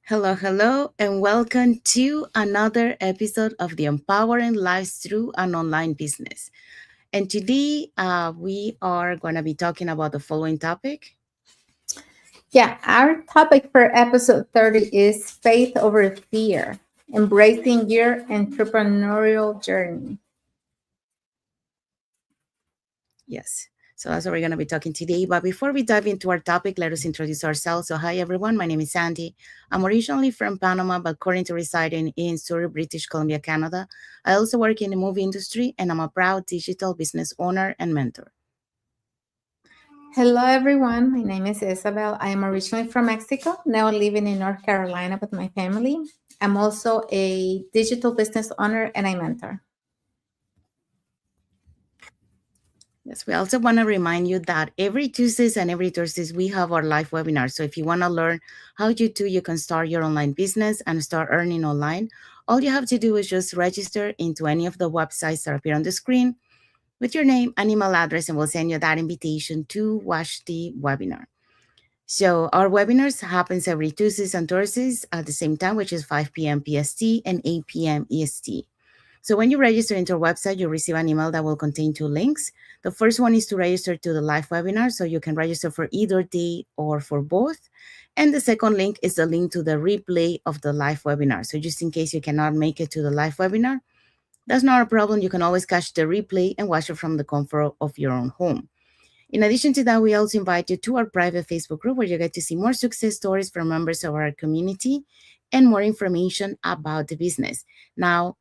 Hello, hello, and welcome to another episode of the Empowering Lives Through an Online Business. And today we are going to be talking about the following topic. Yeah, our topic for episode 30 is faith over fear, embracing your entrepreneurial journey. Yes. So that's what we're going to be talking today. But before we dive into our topic, let us introduce ourselves. So, hi everyone, my name is Sandy. I'm originally from Panama, but currently residing in Surrey, British Columbia, Canada. I also work in the movie industry, and I'm a proud digital business owner and mentor. Hello, everyone. My name is Isabel. I am originally from Mexico, now living in North Carolina with my family. I'm also a digital business owner and a mentor. Yes, we also want to remind you that every Tuesdays and every Thursdays we have our live webinar. So if you want to learn how you can start your online business and start earning online, all you have to do is just register into any of the websites that appear on the screen with your name and email address, and we'll send you that invitation to watch the webinar. So our webinars happens every Tuesdays and Thursdays at the same time, which is 5 p.m. PST and 8 p.m. EST. So when you register into our website, you'll receive an email that will contain two links. The first one is to register to the live webinar, so you can register for either day or for both. And the second link is the link to the replay of the live webinar. So just in case you cannot make it to the live webinar, that's not a problem. You can always catch the replay and watch it from the comfort of your own home. In addition to that, we also invite you to our private Facebook group where you get to see more success stories from members of our community and more information about the business. Now,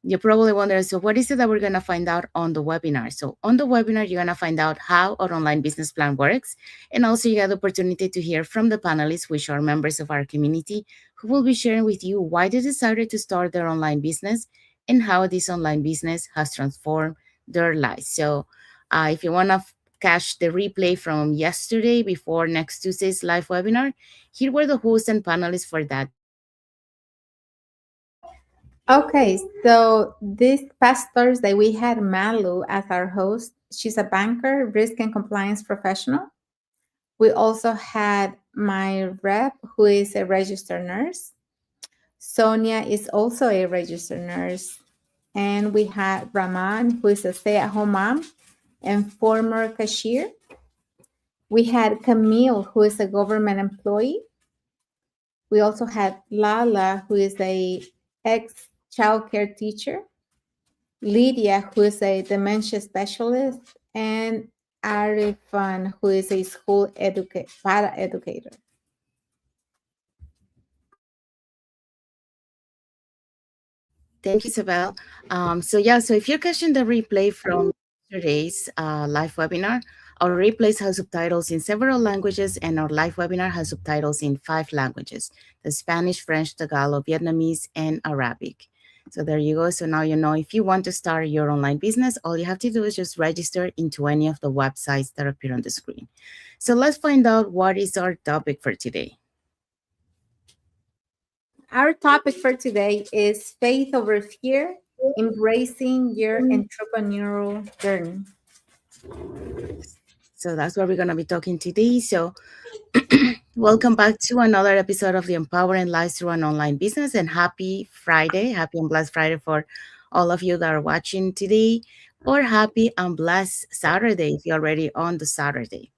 you probably wonder, so what is it that we're going to find out on the webinar? So on the webinar, you're going to find out how our online business plan works. And also you have the opportunity to hear from the panelists, which are members of our community, who will be sharing with you why they decided to start their online business and how this online business has transformed their lives. So if you want to catch the replay from yesterday before next Tuesday's live webinar, here were the hosts and panelists for that. Okay, so this past Thursday, we had Malu as our host. She's a banker, risk and compliance professional. We also had my rep, who is a registered nurse. Sonia is also a registered nurse. And we had Raman, who is a stay at home mom and former cashier. We had Camille, who is a government employee. We also had Lala, who is a ex childcare teacher. Lydia, who is a dementia specialist, and Arifan, who is a school para educator. Thank you, Isabel. So if you're catching the replay from today's live webinar, our replays have subtitles in several languages, and our live webinar has subtitles in 5 languages: the Spanish, French, Tagalog, Vietnamese, and Arabic. So there you go. So now you know if you want to start your online business, all you have to do is just register into any of the websites that appear on the screen. So let's find out what is our topic for today. Our topic for today is faith over fear, embracing your entrepreneurial journey. So that's what we're going to be talking today. So welcome back to another episode of the Empowering Lives Through an Online Business, and happy Friday, happy and blessed Friday for all of you that are watching today, or happy and blessed Saturday if you're already on the Saturday.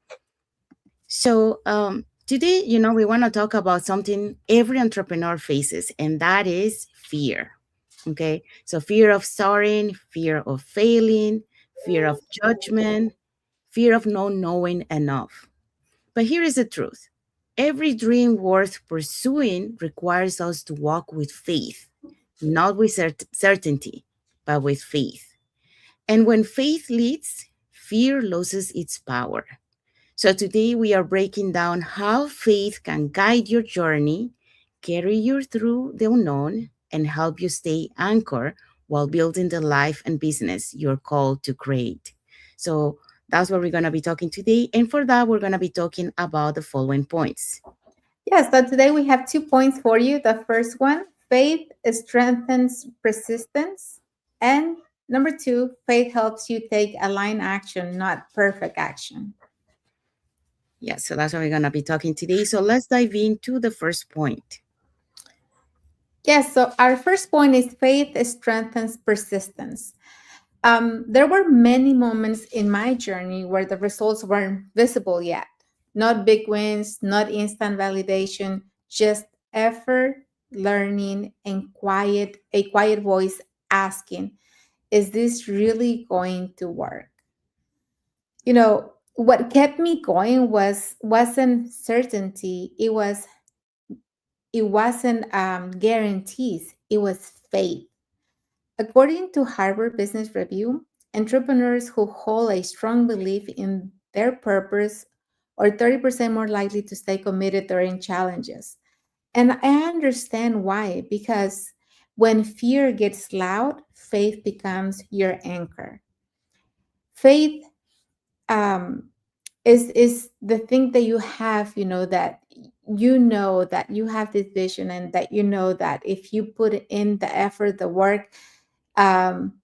So today, we want to talk about something every entrepreneur faces, and that is fear. Okay, so fear of starting, fear of failing, fear of judgment, fear of not knowing enough. But here is the truth: every dream worth pursuing requires us to walk with faith, not with certainty, but with faith. And when faith leads, fear loses its power. So today we are breaking down how faith can guide your journey, carry you through the unknown, and help you stay anchored while building the life and business you're called to create. So that's what we're going to be talking today. And for that, we're going to be talking about the following points. Yes, so today we have 2 points for you. The first one, faith strengthens persistence. And number two, faith helps you take aligned action, not perfect action. Yeah, so that's what we're going to be talking today. So let's dive into the first point. Yes, so our first point is faith strengthens persistence. There were many moments in my journey where the results weren't visible yet. Not big wins, not instant validation, just effort, learning, and a quiet voice asking, is this really going to work? What kept me going wasn't certainty. It wasn't guarantees. It was faith. According to Harvard Business Review, entrepreneurs who hold a strong belief in their purpose are 30% more likely to stay committed during challenges. And I understand why, because when fear gets loud, faith becomes your anchor. Faith um, is the thing that you have, that you have this vision, and that that if you put in the effort, the work, um,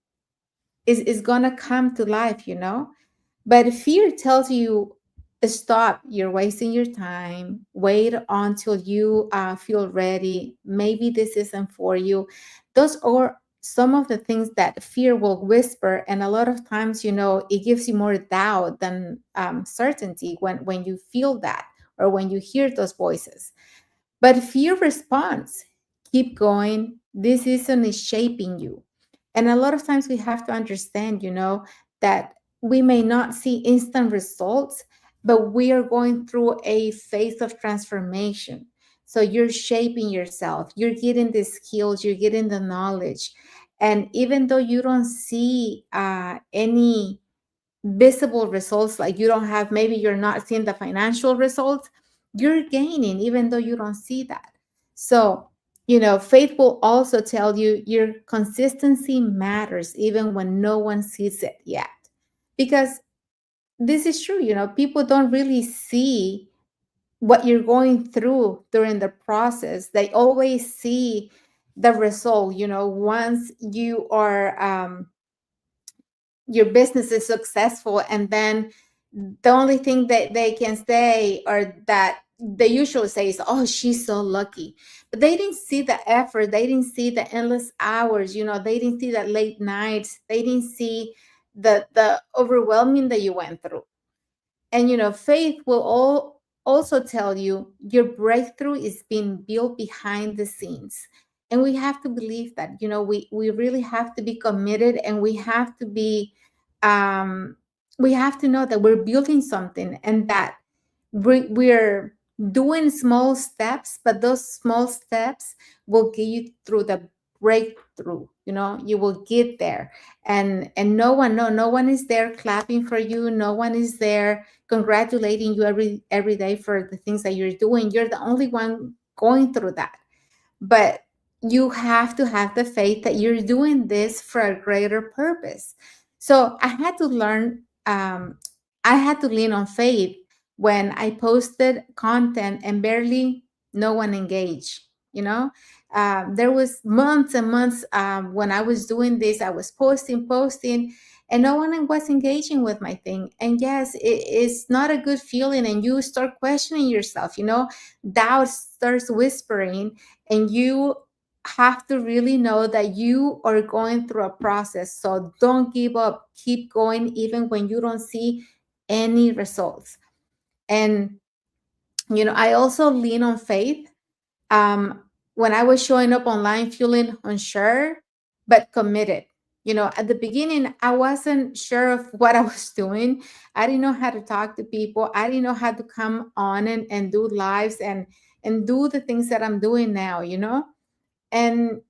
is gonna come to life. But fear tells you, stop, you're wasting your time, wait until you feel ready, maybe this isn't for you. Those are some of the things that fear will whisper, and a lot of times, it gives you more doubt than certainty when you feel that, or when you hear those voices. But fear responds, keep going. This season is shaping you. And a lot of times we have to understand, that we may not see instant results, but we are going through a phase of transformation. So you're shaping yourself, you're getting the skills, you're getting the knowledge. And even though you don't see any visible results, like you don't have, maybe you're not seeing the financial results, you're gaining even though you don't see that. So faith will also tell you your consistency matters even when no one sees it yet, because this is true. People don't really see what you're going through during the process. They always see the result, once you are your business is successful, and then the only thing that they can say, or that they usually say, is, oh, she's so lucky. But they didn't see the effort, they didn't see the endless hours, they didn't see the late nights, they didn't see the overwhelming that you went through. And faith will also tell you your breakthrough is being built behind the scenes. And we have to believe that, we really have to be committed, and um, we have to know that we're building something, and that we're doing small steps, but those small steps will get you through the breakthrough. You will get there. And no one is there clapping for you, no one is there congratulating you every day for the things that you're doing. You're the only one going through that. But you have to have the faith that you're doing this for a greater purpose. So I had to lean on faith when I posted content and barely no one engaged. There was months and months when I was doing this, I was posting, and no one was engaging with my thing. And yes, it's not a good feeling, and you start questioning yourself. Doubt starts whispering, and you have to really know that you are going through a process. So don't give up, keep going even when you don't see any results. And I also lean on faith um, when I was showing up online feeling unsure but committed. At the beginning, I wasn't sure of what I was doing. I didn't know how to talk to people. I didn't know how to come on and do lives and do the things that I'm doing now. And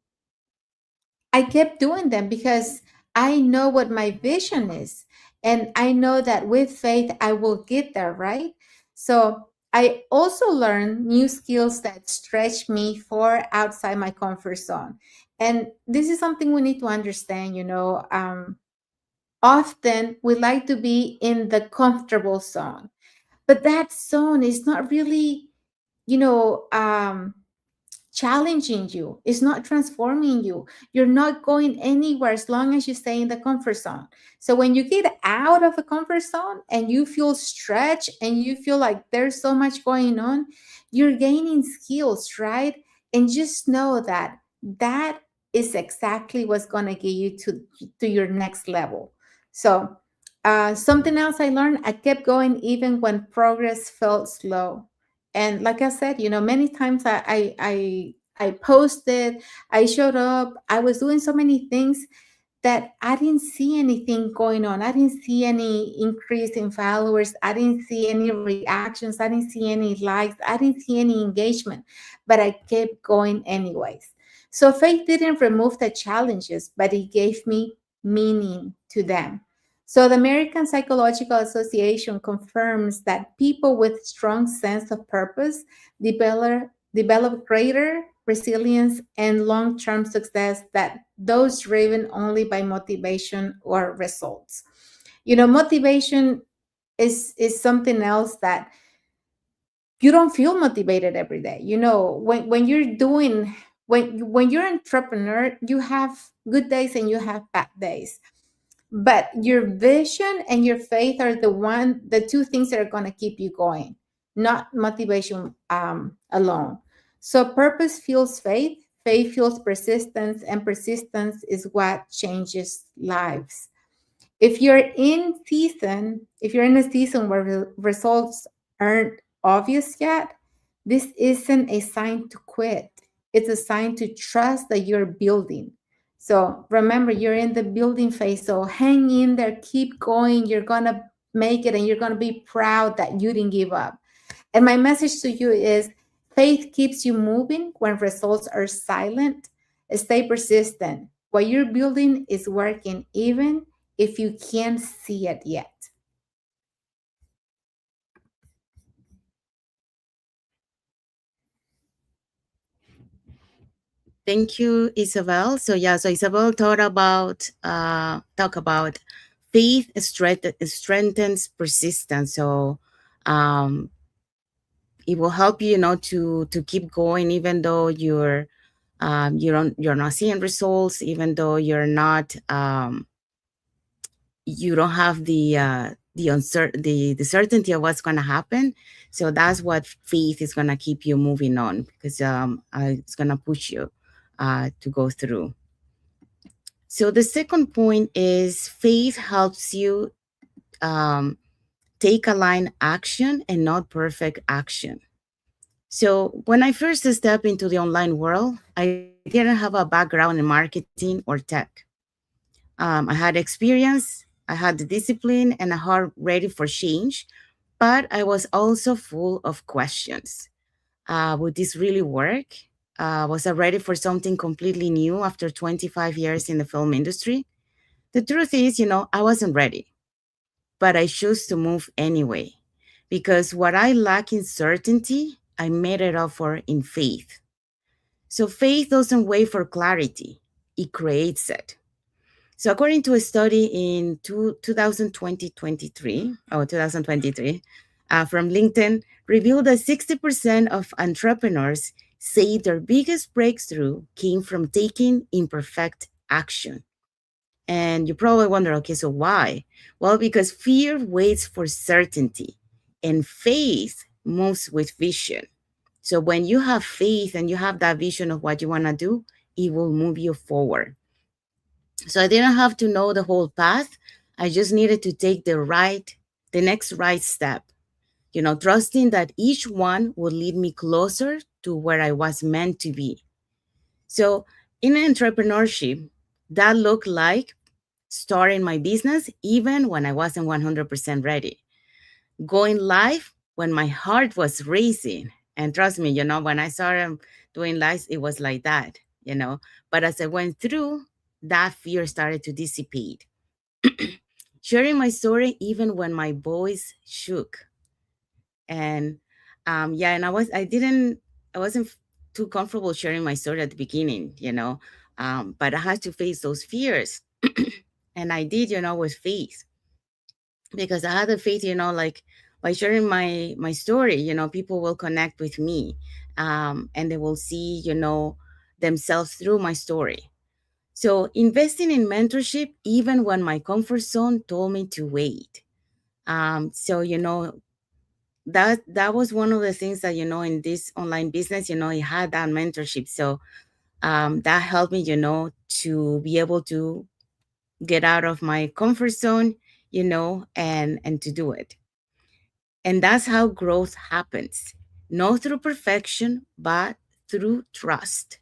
I kept doing them because I know what my vision is. And I know that with faith, I will get there, right? So I also learned new skills that stretch me far outside my comfort zone. And this is something we need to understand. Often we like to be in the comfortable zone, but that zone is not really, you know, um, challenging you. It's not transforming you. You're not going anywhere as long as you stay in the comfort zone. So when you get out of the comfort zone and you feel stretched and you feel like there's so much going on, you're gaining skills, right? And just know that that is exactly what's going to get you to your next level. So something else I learned, I kept going even when progress felt slow. And like I said, many times I posted, I showed up, I was doing so many things that I didn't see anything going on. I didn't see any increase in followers. I didn't see any reactions. I didn't see any likes. I didn't see any engagement, but I kept going anyways. So faith didn't remove the challenges, but it gave me meaning to them. So the American Psychological Association confirms that people with strong sense of purpose develop greater resilience and long-term success that those driven only by motivation or results. Motivation is something else that you don't feel motivated every day. When you're doing when you're an entrepreneur, you have good days and you have bad days, but your vision and your faith are the two things that are going to keep you going, not motivation alone. So purpose fuels faith, faith fuels persistence, and persistence is what changes lives. If you're in a season where results aren't obvious yet, this isn't a sign to quit. It's a sign to trust that you're building. So remember, you're in the building phase. So hang in there, keep going. You're gonna make it, and you're gonna be proud that you didn't give up. And my message to you is faith keeps you moving when results are silent. Stay persistent. What you're building is working, even if you can't see it yet. Thank you, Isabel. So yeah, so Isabel talk about faith strengthens persistence. So um, it will help you, to keep going even though you're not seeing results, even though you don't have the certainty of what's going to happen. So that's what faith is going to keep you moving on, because it's going to push you to go through. So the second point is faith helps you um, take aligned action and not perfect action. So when I first stepped into the online world, I didn't have a background in marketing or tech. I had experience, I had the discipline, and a heart ready for change, but I was also full of questions. Would this really work? Was I ready for something completely new after 25 years in the film industry? The truth is, I wasn't ready, but I chose to move anyway, because what I lack in certainty, I made it up for in faith. So faith doesn't wait for clarity, it creates it. So according to a study in 2020-23 or 2023 from LinkedIn, revealed that 60% of entrepreneurs say their biggest breakthrough came from taking imperfect action. And you probably wonder, okay, so why? Well, because fear waits for certainty and faith moves with vision. So when you have faith and you have that vision of what you want to do, it will move you forward. So I didn't have to know the whole path. I just needed to take the next right step, trusting that each one would lead me closer to where I was meant to be. So in entrepreneurship, that looked like starting my business even when I wasn't 100% ready, going live when my heart was racing. And trust me, when I started doing lives, it was like that. But as I went through, that fear started to dissipate. Sharing my story even when my voice shook. And yeah, and I wasn't too comfortable sharing my story at the beginning. But I had to face those fears. And I did, with faith, because I had the faith, like by sharing my story, people will connect with me, and they will see, themselves through my story. So investing in mentorship, even when my comfort zone told me to wait. So that was one of the things that in this online business, it had that mentorship. So That helped me, to be able to get out of my comfort zone, and to do it. And that's how growth happens, not through perfection, but through trust.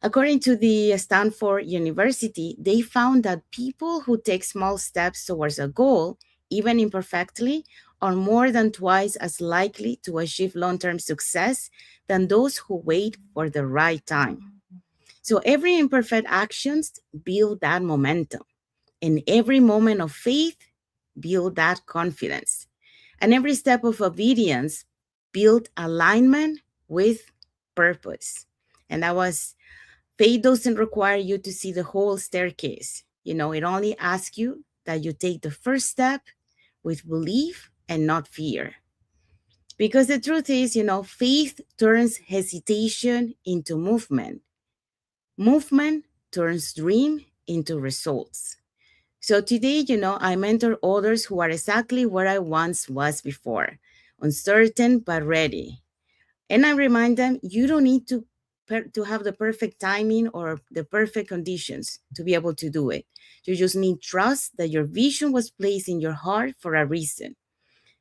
According to the Stanford University, they found that people who take small steps towards a goal, even imperfectly, are more than twice as likely to achieve long term success than those who wait for the right time. So every imperfect actions build that momentum, and every moment of faith build that confidence. And every step of obedience build alignment with purpose. And that was, faith doesn't require you to see the whole staircase. It only asks you that you take the first step with belief and not fear. Because the truth is, faith turns hesitation into movement. Movement turns dream into results. So today, I mentor others who are exactly where I once was before, uncertain but ready. And I remind them, you don't need to have the perfect timing or the perfect conditions to be able to do it. You just need trust that your vision was placed in your heart for a reason.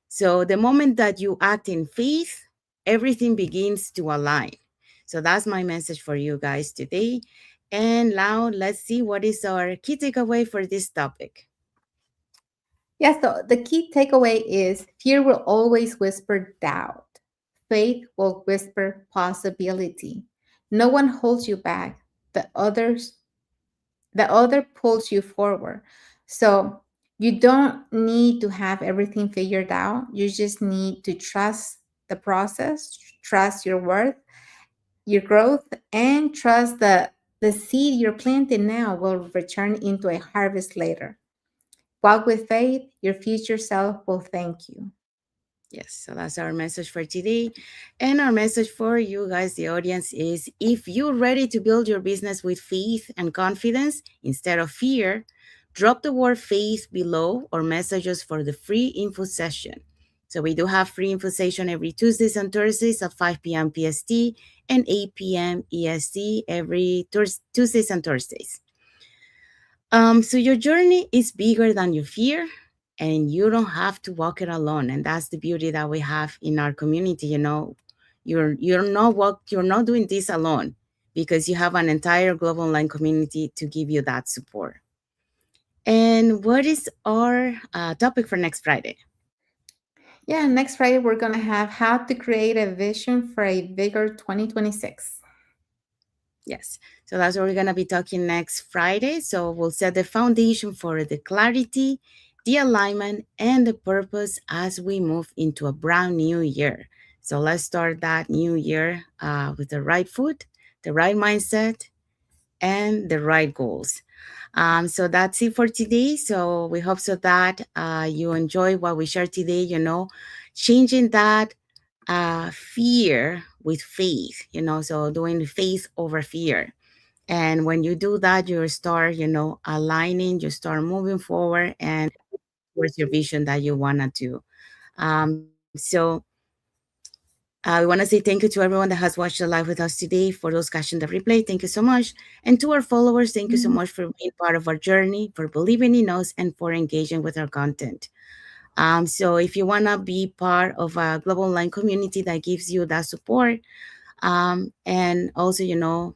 So the moment that you act in faith, everything begins to align. So that's my message for you guys today. And now let's see what is our key takeaway for this topic. Yes, so the key takeaway is fear will always whisper doubt. Faith will whisper possibility. No one holds you back. The others the other pulls you forward. So you don't need to have everything figured out. You just need to trust the process, trust your worth, your growth, and trust that the seed you're planting now will return into a harvest later. Walk with faith, your future self will thank you. Yes, so that's our message for today. And our message for you guys, the audience, is if you're ready to build your business with faith and confidence instead of fear, drop the word faith below or message us for the free info session. So we do have free info session every Tuesdays and Thursdays at 5 p.m. PST and 8 p.m. EST every Tuesdays and Thursdays. So your journey is bigger than your fear, and you don't have to walk it alone. And that's the beauty that we have in our community. You're not doing this alone because you have an entire global online community to give you that support. And what is our topic for next Friday? Yeah, next Friday we're going to have how to create a vision for a bigger 2026. Yes. So that's what we're going to be talking next Friday. So we'll set the foundation for the clarity, the alignment, and the purpose as we move into a brand new year. So let's start that new year with the right foot, the right mindset, and the right goals. So that's it for today. So we hope so that you enjoy what we shared today, changing that fear with faith, so doing faith over fear. And when you do that, you start, aligning, you start moving forward and towards your vision that you want to do. So we want to say thank you to everyone that has watched the live with us today. For those catching the replay, thank you so much. And to our followers, thank you so much for being part of our journey, for believing in us, and for engaging with our content. So if you want to be part of a global online community that gives you that support, and also,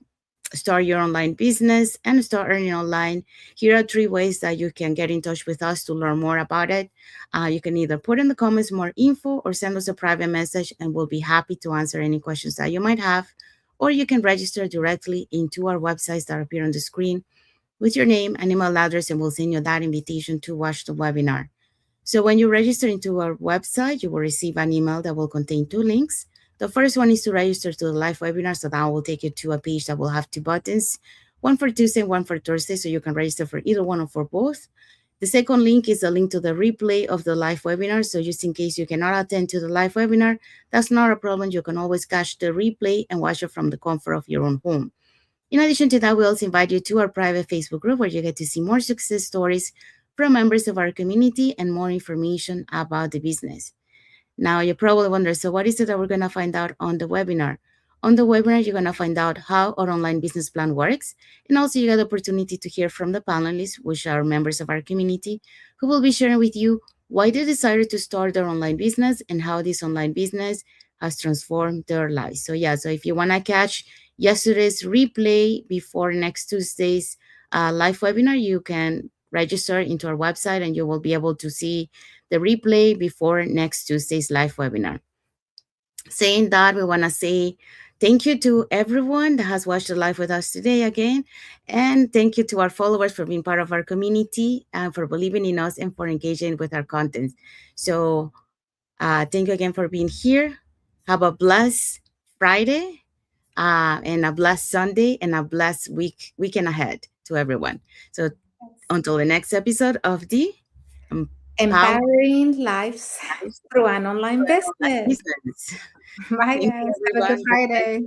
start your online business and start earning online, here are three ways that you can get in touch with us to learn more about it. You can either put in the comments more info or send us a private message, and we'll be happy to answer any questions that you might have. Or you can register directly into our websites that appear on the screen with your name and email address, and we'll send you that invitation to watch the webinar. So when you register into our website, you will receive an email that will contain two links. The first one is to register to the live webinar, so that will take you to a page that will have two buttons, one for Tuesday, one for Thursday, so you can register for either one or for both. The second link is a link to the replay of the live webinar, so just in case you cannot attend to the live webinar, that's not a problem. You can always catch the replay and watch it from the comfort of your own home. In addition to that, we also invite you to our private Facebook group where you get to see more success stories from members of our community and more information about the business. Now, you probably wonder, so what is it that we're going to find out on the webinar? On the webinar, you're going to find out how our online business plan works. And also you get the opportunity to hear from the panelists, which are members of our community, who will be sharing with you why they decided to start their online business and how this online business has transformed their lives. So yeah, so if you want to catch yesterday's replay before next Tuesday's live webinar, you can register into our website and you will be able to see the replay before next Tuesday's live webinar. Saying that, we want to say thank you to everyone that has watched the live with us today again. And thank you to our followers for being part of our community and for believing in us and for engaging with our content. So thank you again for being here. Have a blessed Friday and a blessed Sunday and a blessed weekend ahead to everyone. So until the next episode of the Empower Empowering lives Lives through an online for Online business. Business. Bye, Thank you, guys. Have a good everyone. Bye. Friday.